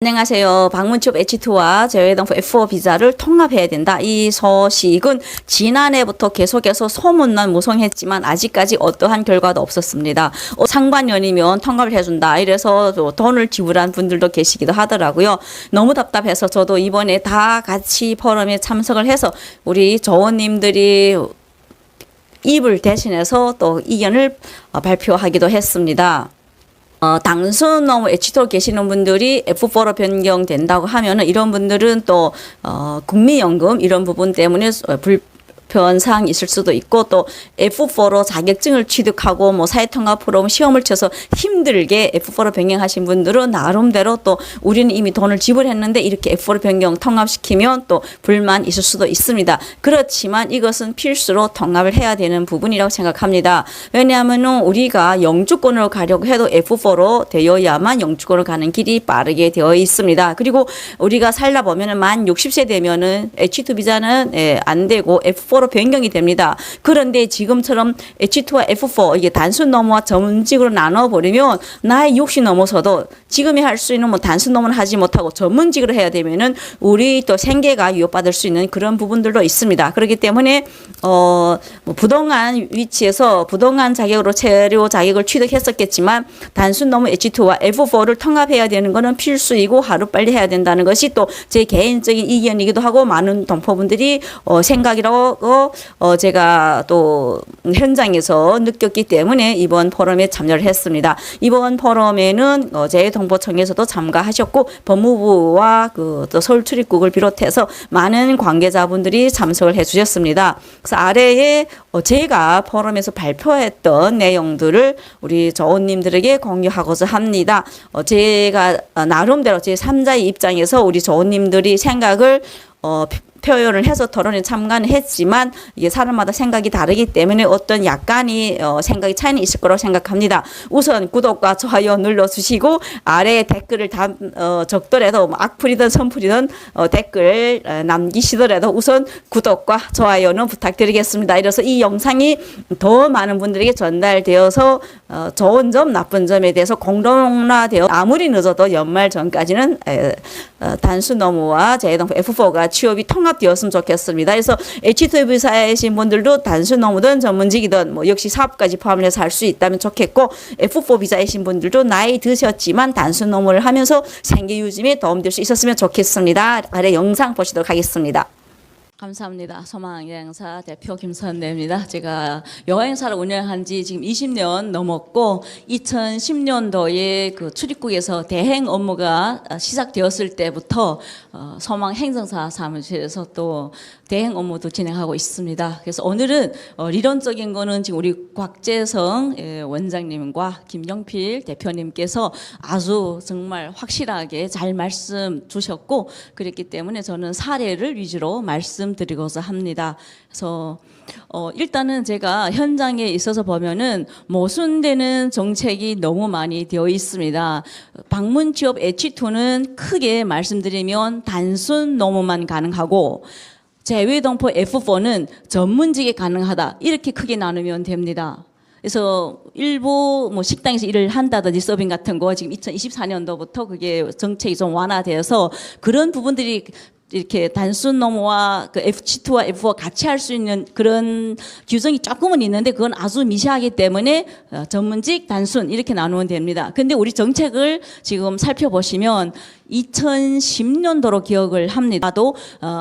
안녕하세요. 방문취업 H2와 재외동포 F4 비자를 통합해야 된다. 이 소식은 지난해부터 계속해서 소문난 무성했지만 아직까지 어떠한 결과도 없었습니다. 상반년이면 통합을 해준다. 이래서 돈을 지불한 분들도 계시기도 하더라고요. 너무 답답해서 저도 이번에 다 같이 포럼에 참석을 해서 우리 조원님들이 입을 대신해서 또 의견을 발표하기도 했습니다. 단순 너무 H2로 계시는 분들이 F4로 변경된다고 하면은 이런 분들은 또, 국민연금 이런 부분 때문에 불편사항이 있을 수도 있고 또 F4로 자격증을 취득하고 뭐 사회통합 프로그램 시험을 쳐서 힘들게 F4로 변경하신 분들은 나름대로 또 우리는 이미 돈을 지불했는데 이렇게 F4로 변경 통합시키면 또 불만 있을 수도 있습니다. 그렇지만 이것은 필수로 통합을 해야 되는 부분이라고 생각합니다. 왜냐하면 우리가 영주권으로 가려고 해도 F4로 되어야만 영주권으로 가는 길이 빠르게 되어 있습니다. 그리고 우리가 살다 보면은 만 60세 되면은 H2 비자는 안 되고 F4로 변경이 됩니다. 그런데 지금처럼 H2와 F4 이게 단순 노무와 전문직으로 나눠버리면 나이 60 넘어서도 지금이 할 수 있는 뭐 단순 노무는 하지 못하고 전문직으로 해야 되면은 우리 또 생계가 위협받을 수 있는 그런 부분들도 있습니다. 그렇기 때문에 뭐 부동산 위치에서 부동산 자격으로 체류 자격을 취득했었겠지만 단순 노무 H2와 F4를 통합해야 되는 것은 필수이고 하루빨리 해야 된다는 것이 또 제 개인적인 의견이기도 하고 많은 동포분들이 생각이라고 제가 또 현장에서 느꼈기 때문에 이번 포럼에 참여를 했습니다. 이번 포럼에는 재외동포청에서도 참가하셨고 법무부와 또 서울출입국을 비롯해서 많은 관계자분들이 참석을 해주셨습니다. 그래서 아래에 제가 포럼에서 발표했던 내용들을 우리 조원님들에게 공유하고자 합니다. 제가 나름대로 제 3자의 입장에서 우리 조원님들이 생각을 표현을 해서 토론에 참가는 했지만 이게 사람마다 생각이 다르기 때문에 어떤 약간의 생각이 차이는 있을 거라고 생각합니다. 우선 구독과 좋아요 눌러주시고 아래에 댓글을 적더라도 악플이든 선플이든 댓글 남기시더라도 우선 구독과 좋아요는 부탁드리겠습니다. 이래서 이 영상이 더 많은 분들에게 전달되어서 좋은 점 나쁜 점에 대해서 공론화되어 아무리 늦어도 연말 전까지는 단순 노무와 재외동포 F4가 취업이 통합되었으면 좋겠습니다. 그래서 H2 비자이신 분들도 단순 노무든 전문직이든 뭐 역시 사업까지 포함해서 할 수 있다면 좋겠고 F4 비자이신 분들도 나이 드셨지만 단순 노무를 하면서 생계 유지에 도움될 수 있었으면 좋겠습니다. 아래 영상 보시도록 하겠습니다. 감사합니다. 소망여행사 대표 김선래입니다. 제가 여행사를 운영한 지 지금 20년 넘었고 2010년도에 그 출입국에서 대행 업무가 시작되었을 때부터 소망행정사 사무실에서 또 대행 업무도 진행하고 있습니다. 그래서 오늘은理論적인 거는 지금 우리 곽재성 원장님과 김영필 대표님께서 아주 정말 확실하게 잘 말씀 주셨고 그랬기 때문에 저는 사례를 위주로 말씀드리고자 합니다. 그래서 일단은 제가 현장에 있어서 보면은 모순되는 정책이 너무 많이 되어 있습니다. 방문 취업 H2는 크게 말씀드리면 단순 노무만 가능하고 재외동포 F4는 전문직에 가능하다. 이렇게 크게 나누면 됩니다. 그래서 일부 뭐 식당에서 일을 한다든지 서빙 같은 거 지금 2024년도부터 그게 정책이 좀 완화되어서 그런 부분들이 이렇게 단순 노무와 그 F2와 F4 같이 할 수 있는 그런 규정이 조금은 있는데 그건 아주 미세하기 때문에 전문직, 단순 이렇게 나누면 됩니다. 근데 우리 정책을 지금 살펴보시면 2010년도로 기억을 합니다. 또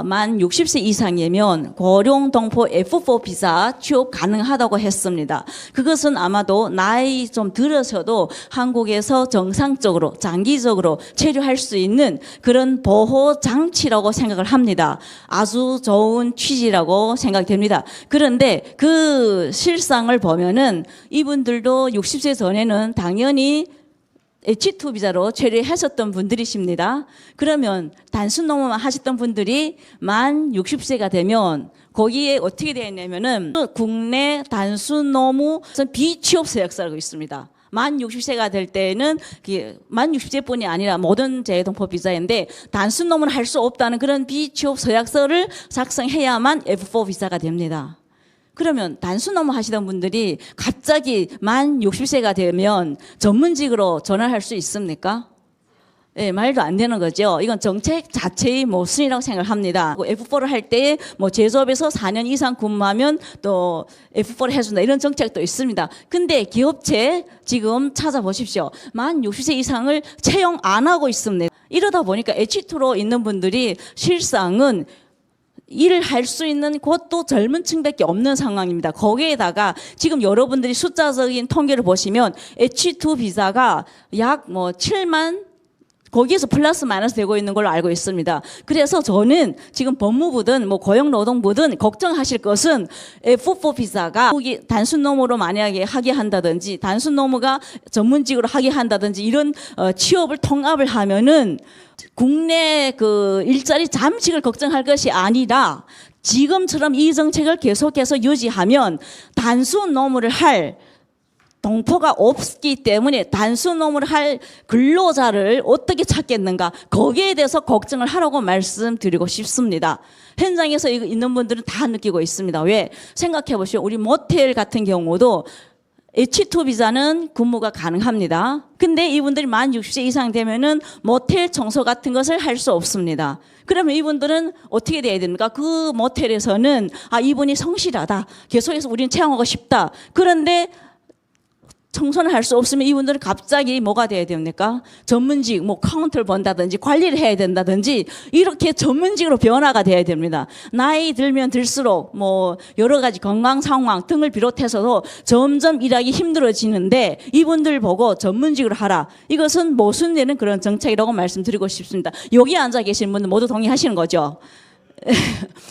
만 60세 이상이면 고령 동포 F4 비자 취업 가능하다고 했습니다. 그것은 아마도 나이 좀 들어서도 한국에서 정상적으로 장기적으로 체류할 수 있는 그런 보호 장치라고 생각을 합니다. 아주 좋은 취지라고 생각됩니다. 그런데 그 실상을 보면은 이분들도 60세 전에는 당연히 H2 비자로 체류하셨던 분들이십니다. 그러면 단순 노무만 하셨던 분들이 만 60세가 되면 거기에 어떻게 되어 있냐면은 국내 단순 노무 비취업 서약서라고 있습니다. 만 60세가 될 때는 만 60세뿐이 아니라 모든 재외동포 비자인데 단순 노무는 할 수 없다는 그런 비취업 서약서를 작성해야만 F4 비자가 됩니다. 그러면 단순 업무 하시던 분들이 갑자기 만 60세가 되면 전문직으로 전환할 수 있습니까? 예, 말도 안 되는 거죠. 이건 정책 자체의 모순이라고 생각합니다. F4를 할 때 뭐 제조업에서 4년 이상 근무하면 또 F4를 해준다 이런 정책도 있습니다. 근데 기업체 지금 찾아보십시오. 만 60세 이상을 채용 안 하고 있습니다. 이러다 보니까 H2로 있는 분들이 실상은 일을 할 수 있는 곳도 젊은 층밖에 없는 상황입니다. 거기에다가 지금 여러분들이 숫자적인 통계를 보시면 H2 비자가 약 뭐 7만 거기에서 플러스 마이너스 되고 있는 걸로 알고 있습니다. 그래서 저는 지금 법무부든 뭐 고용노동부든 걱정하실 것은 F4 비자가 단순 노무로 만약에 하게 한다든지 단순 노무가 전문직으로 하게 한다든지 이런 취업을 통합을 하면은 국내 그 일자리 잠식을 걱정할 것이 아니라 지금처럼 이 정책을 계속해서 유지하면 단순 노무를 할 동포가 없기 때문에 단순 노무를 할 근로자를 어떻게 찾겠는가 거기에 대해서 걱정을 하라고 말씀드리고 싶습니다. 현장에서 있는 분들은 다 느끼고 있습니다. 왜? 생각해 보시오. 우리 모텔 같은 경우도 H2 비자는 근무가 가능합니다. 근데 이분들이 만 60세 이상 되면은 모텔 청소 같은 것을 할 수 없습니다. 그러면 이분들은 어떻게 돼야 됩니까? 그 모텔에서는 아 이분이 성실하다. 계속해서 우리는 채용하고 싶다. 그런데 청소를 할 수 없으면 이분들은 갑자기 뭐가 돼야 됩니까? 전문직, 뭐 카운터를 본다든지 관리를 해야 된다든지 이렇게 전문직으로 변화가 돼야 됩니다. 나이 들면 들수록 뭐 여러 가지 건강 상황 등을 비롯해서도 점점 일하기 힘들어지는데 이분들 보고 전문직으로 하라. 이것은 모순되는 그런 정책이라고 말씀드리고 싶습니다. 여기 앉아 계신 분들 모두 동의하시는 거죠?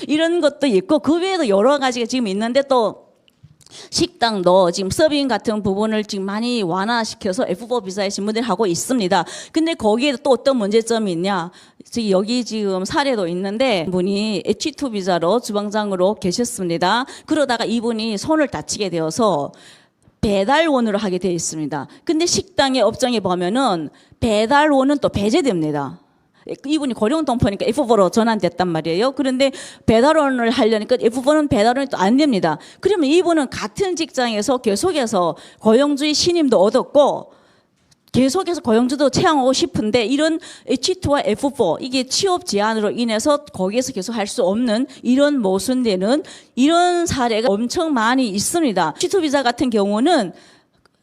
이런 것도 있고 그 외에도 여러 가지가 지금 있는데 또 식당도 지금 서빙 같은 부분을 지금 많이 완화시켜서 F4 비자의 신분들이 하고 있습니다. 근데 거기에 또 어떤 문제점이 있냐? 여기 지금 사례도 있는데 분이 H2 비자로 주방장으로 계셨습니다. 그러다가 이분이 손을 다치게 되어서 배달원으로 하게 되어 있습니다. 근데 식당의 업종에 보면은 배달원은 또 배제됩니다. 이분이 고령동포니까 F4로 전환됐단 말이에요. 그런데 배달원을 하려니까 F4는 배달원이 또 안 됩니다. 그러면 이분은 같은 직장에서 계속해서 고용주의 신임도 얻었고 계속해서 고용주도 채용하고 싶은데 이런 H2와 F4 이게 취업 제한으로 인해서 거기에서 계속 할 수 없는 이런 모순되는 이런 사례가 엄청 많이 있습니다. H2 비자 같은 경우는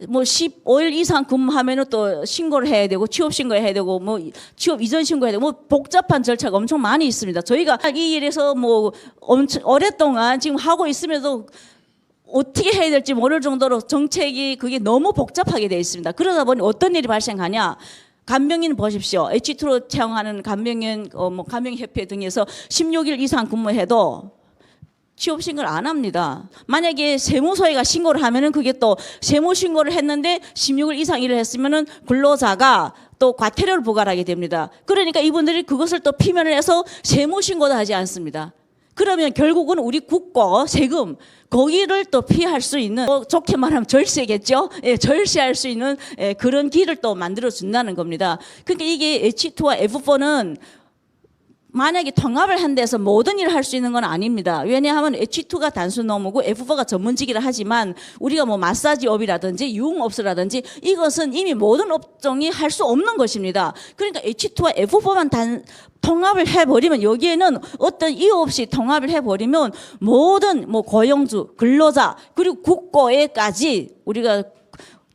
뭐 15일 이상 근무하면은 또 신고를 해야 되고 취업 신고해야 되고 뭐 취업 이전 신고해야 되고 뭐 복잡한 절차가 엄청 많이 있습니다. 저희가 이 일에서 뭐 엄청 오랫동안 지금 하고 있으면서 어떻게 해야 될지 모를 정도로 정책이 그게 너무 복잡하게 되어 있습니다. 그러다 보니 어떤 일이 발생하냐? 간병인 보십시오. H2로 채용하는 간병인 뭐 간병협회 등에서 16일 이상 근무해도 취업 신고를 안 합니다. 만약에 세무서에가 신고를 하면은 그게 또 세무 신고를 했는데 16일 이상 일을 했으면은 근로자가 또 과태료를 부과하게 됩니다. 그러니까 이분들이 그것을 또 피면을 해서 세무 신고도 하지 않습니다. 그러면 결국은 우리 국고 세금 거기를 또 피할 수 있는 좋게 말하면 절세겠죠. 예, 절세할 수 있는 그런 길을 또 만들어 준다는 겁니다. 그러니까 이게 H2와 F4는 만약에 통합을 한 데서 모든 일을 할 수 있는 건 아닙니다. 왜냐하면 H2가 단순 노무고 F4가 전문직이라 하지만 우리가 뭐 마사지업이라든지 유흥업소라든지 이것은 이미 모든 업종이 할 수 없는 것입니다. 그러니까 H2와 F4만 통합을 해버리면 여기에는 어떤 이유 없이 통합을 해버리면 모든 뭐 고용주, 근로자 그리고 국고에까지 우리가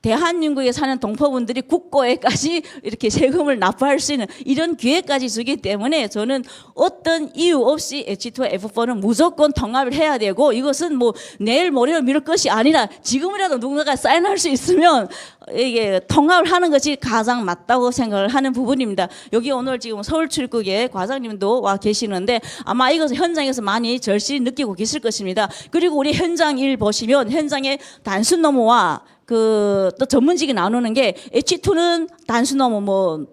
대한민국에 사는 동포분들이 국고에까지 이렇게 세금을 납부할 수 있는 이런 기회까지 주기 때문에 저는 어떤 이유 없이 H2와 F4는 무조건 통합을 해야 되고 이것은 뭐 내일 모레로 미룰 것이 아니라 지금이라도 누군가가 사인할 수 있으면 이게 통합을 하는 것이 가장 맞다고 생각을 하는 부분입니다. 여기 오늘 지금 서울출국에 과장님도 와 계시는데 아마 이것을 현장에서 많이 절실히 느끼고 계실 것입니다. 그리고 우리 현장 일 보시면 현장에 단순 노무와 또 전문직이 나누는 게 H2는 단순 노무 뭐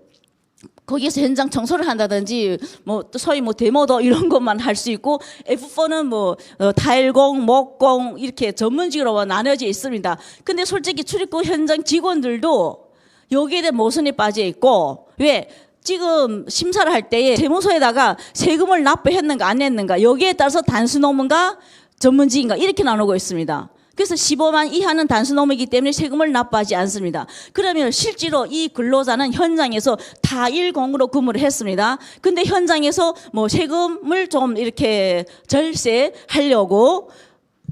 거기에서 현장 청소를 한다든지 뭐 또 소위 뭐 데모도 이런 것만 할 수 있고 F4는 뭐 타일공, 목공 이렇게 전문직으로 나눠져 있습니다. 근데 솔직히 출입국 현장 직원들도 여기에 대한 모순에 빠져 있고 왜? 지금 심사를 할 때에 세무서에다가 세금을 납부했는가 안 했는가 여기에 따라서 단순 노무인가 전문직인가 이렇게 나누고 있습니다. 그래서 15만 이하는 단순업무이기 때문에 세금을 납부하지 않습니다. 그러면 실제로 이 근로자는 현장에서 타일공으로 근무를 했습니다. 근데 현장에서 뭐 세금을 좀 이렇게 절세하려고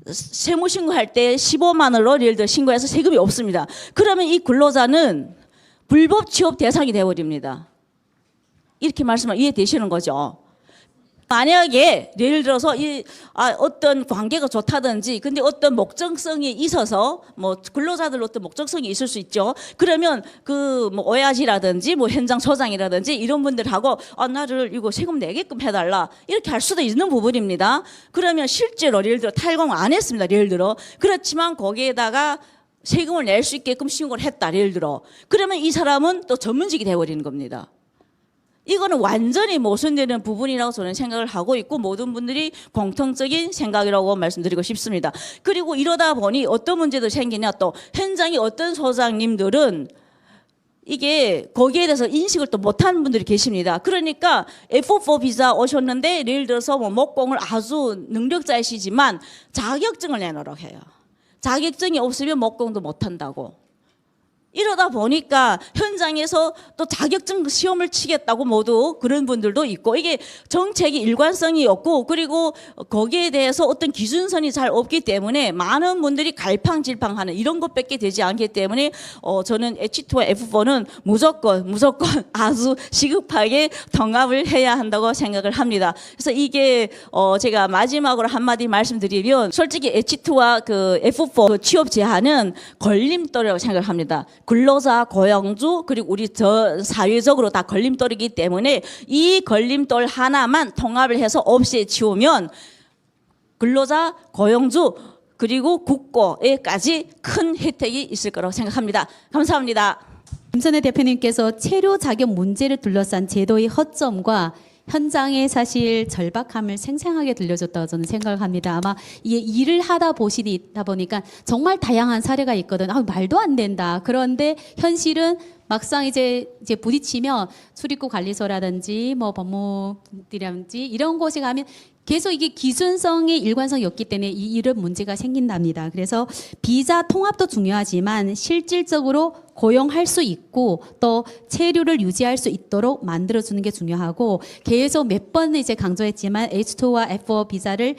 세무신고할 때 15만 원으로 예를 들어 신고해서 세금이 없습니다. 그러면 이 근로자는 불법 취업 대상이 되어버립니다. 이렇게 말씀을 이해되시는 거죠? 만약에 예를 들어서 어떤 관계가 좋다든지 근데 어떤 목적성이 있어서 뭐 근로자들 어떤 목적성이 있을 수 있죠. 그러면 그 뭐 오야지라든지 뭐 현장 소장이라든지 이런 분들하고 나를 이거 세금 내게끔 해달라 이렇게 할 수도 있는 부분입니다. 그러면 실제로 예를 들어 탈공을 안 했습니다. 예를 들어 그렇지만 거기에다가 세금을 낼 수 있게끔 신고를 했다. 예를 들어 그러면 이 사람은 또 전문직이 되어버리는 겁니다. 이거는 완전히 모순되는 부분이라고 저는 생각을 하고 있고 모든 분들이 공통적인 생각이라고 말씀드리고 싶습니다. 그리고 이러다 보니 어떤 문제도 생기냐 또 현장의 어떤 소장님들은 이게 거기에 대해서 인식을 또 못하는 분들이 계십니다. 그러니까 F4 비자 오셨는데 예를 들어서 뭐 목공을 아주 능력자이시지만 자격증을 내놓으라고 해요. 자격증이 없으면 목공도 못한다고. 이러다 보니까 현장에서 또 자격증 시험을 치겠다고 모두 그런 분들도 있고 이게 정책이 일관성이 없고 그리고 거기에 대해서 어떤 기준선이 잘 없기 때문에 많은 분들이 갈팡질팡하는 이런 것밖에 되지 않기 때문에 저는 H2와 F4는 무조건 아주 시급하게 통합을 해야 한다고 생각을 합니다. 그래서 이게 제가 마지막으로 한마디 말씀드리면 솔직히 H2와 그 F4 그 취업 제한은 걸림돌이라고 생각을 합니다. 근로자, 고용주 그리고 우리 사회적으로 다 걸림돌이기 때문에 이 걸림돌 하나만 통합을 해서 없애치우면 근로자, 고용주 그리고 국고에까지 큰 혜택이 있을 거라고 생각합니다. 감사합니다. 김선혜 대표님께서 체류 자격 문제를 둘러싼 제도의 허점과 현장의 사실 절박함을 생생하게 들려줬다고 저는 생각을 합니다. 아마 이게 일을 하다 보니까 정말 다양한 사례가 있거든. 말도 안 된다. 그런데 현실은 막상 이제 부딪히면 출입국 관리소라든지 뭐 법무부라든지 이런 곳에 가면 계속 이게 기준성의 일관성이 없기 때문에 이런 문제가 생긴답니다. 그래서 비자 통합도 중요하지만 실질적으로 고용할 수 있고 또 체류를 유지할 수 있도록 만들어주는 게 중요하고 계속 몇 번 이제 강조했지만 H2와 F4 비자를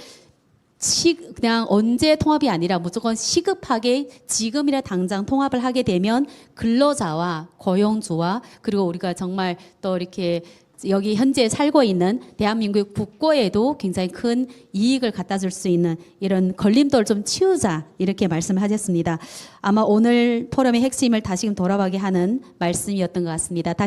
그냥 언제 통합이 아니라 무조건 시급하게 지금이라 당장 통합을 하게 되면 근로자와 고용주와 그리고 우리가 정말 또 이렇게 여기 현재 살고 있는 대한민국 국고에도 굉장히 큰 이익을 갖다 줄 수 있는 이런 걸림돌 좀 치우자 이렇게 말씀하셨습니다. 아마 오늘 포럼의 핵심을 다시금 돌아가게 하는 말씀이었던 것 같습니다.